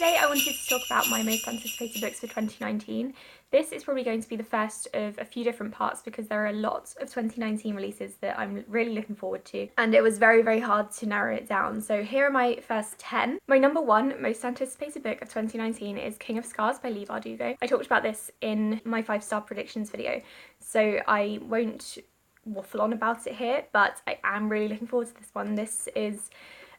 Today I wanted to talk about my most anticipated books for 2019. This is probably going to be the first of a few different parts because there are lots of 2019 releases that I'm really looking forward to, and it was very hard to narrow it down. So here are my first 10. My number one most anticipated book of 2019 is King of Scars by Leigh Bardugo. I talked about this in my 5-star predictions video, so I won't waffle on about it here, but I am really looking forward to this one. This is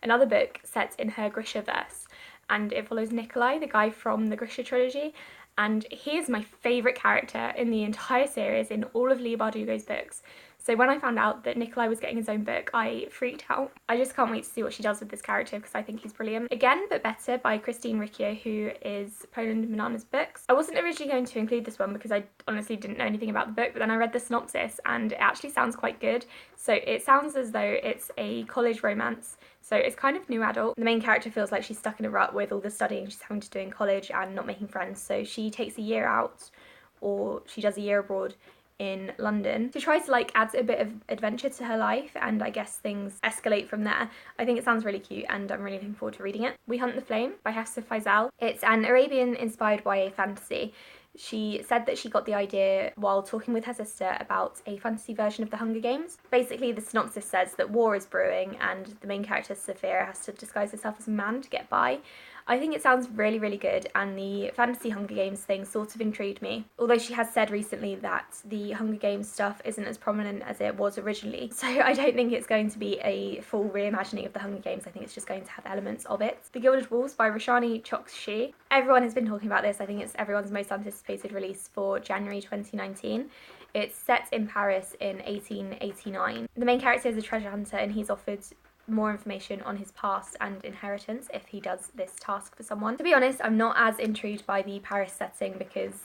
another book set in her Grisha-verse, and it follows Nikolai, the guy from the Grisha trilogy, and he is my favourite character in the entire series in all of Leigh Bardugo's books. So when I found out that Nikolai was getting his own book, I freaked out. I just can't wait to see what she does with this character because I think he's brilliant. Again, but better, by Christine Riccio, who is Poland Manana's books. I wasn't originally going to include this one because I honestly didn't know anything about the book, but then I read the synopsis and it actually sounds quite good. So it sounds as though it's a college romance. So it's kind of new adult. The main character feels like she's stuck in a rut with all the studying she's having to do in college and not making friends. So she takes a year out, or she does a year abroad in London to try to add a bit of adventure to her life, and I guess things escalate from there. I think it sounds really cute and I'm really looking forward to reading it. We Hunt the Flame by Hafsa Faizal. It's an Arabian inspired YA fantasy. She said that she got the idea while talking with her sister about a fantasy version of the Hunger Games. Basically, the synopsis says that war is brewing and the main character, Saphira, has to disguise herself as a man to get by. I think it sounds really good, and the fantasy Hunger Games thing sort of intrigued me. Although she has said recently that the Hunger Games stuff isn't as prominent as it was originally. So I don't think it's going to be a full reimagining of the Hunger Games. I think it's just going to have elements of it. The Gilded Wolves by Roshani Chokshi. Everyone has been talking about this. I think it's everyone's most anticipated release for January 2019. It's set in Paris in 1889. The main character is a treasure hunter and he's offered more information on his past and inheritance if he does this task for someone. To be honest, I'm not as intrigued by the Paris setting because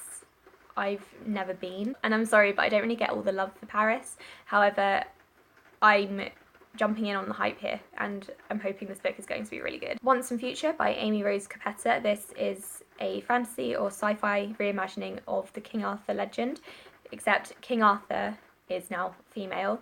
I've never been, and I'm sorry, but I don't really get all the love for Paris. However, I'm jumping in on the hype here and I'm hoping this book is going to be really good. Once and Future by Amy Rose Capetta. This is a fantasy or sci-fi reimagining of the King Arthur legend, except King Arthur is now female.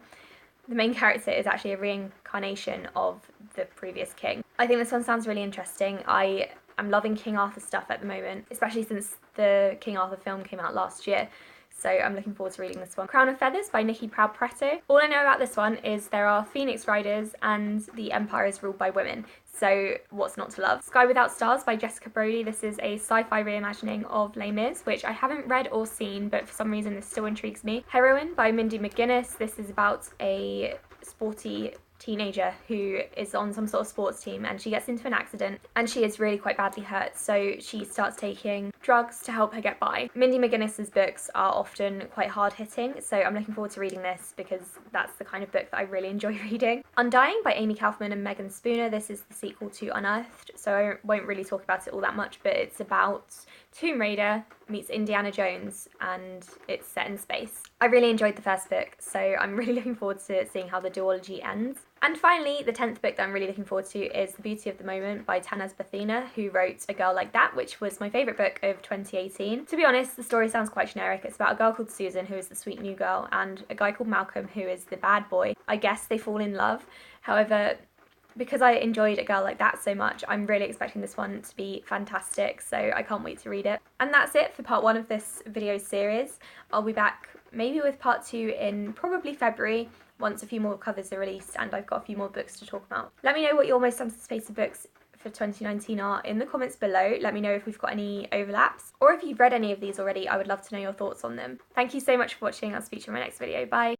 The main character is actually a reincarnation of the previous king. I think this one sounds really interesting. I am loving King Arthur stuff at the moment, especially since the King Arthur film came out last year. So I'm looking forward to reading this one. Crown of Feathers by Nikki Proud-Preto. All I know about this one is there are Phoenix Riders and the Empire is ruled by women. So what's not to love? Sky Without Stars by Jessica Brody. This is a sci-fi reimagining of Les Mis, which I haven't read or seen, but for some reason this still intrigues me. Heroine by Mindy McGuinness. This is about a sporty teenager who is on some sort of sports team and she gets into an accident and she is really quite badly hurt, so she starts taking drugs to help her get by. Mindy McGuinness's books are often quite hard-hitting, so I'm looking forward to reading this because that's the kind of book that I really enjoy reading. Undying by Amy Kaufman and Megan Spooner. This is the sequel to Unearthed, so I won't really talk about it all that much, but it's about Tomb Raider meets Indiana Jones and it's set in space. I really enjoyed the first book, so I'm really looking forward to seeing how the duology ends. And finally, the 10th book that I'm really looking forward to is The Beauty of the Moment by Tanaz Bethina, who wrote A Girl Like That, which was my favourite book of 2018. To be honest, the story sounds quite generic. It's about a girl called Susan, who is the sweet new girl, and a guy called Malcolm, who is the bad boy. I guess they fall in love. However, because I enjoyed A Girl Like That so much, I'm really expecting this one to be fantastic, so I can't wait to read it. And that's it for part 1 of this video series. I'll be back maybe with part 2 in probably February, once a few more covers are released and I've got a few more books to talk about. Let me know what your most anticipated books for 2019 are in the comments below. Let me know if we've got any overlaps, or if you've read any of these already, I would love to know your thoughts on them. Thank you so much for watching. I'll speak to you in my next video. Bye!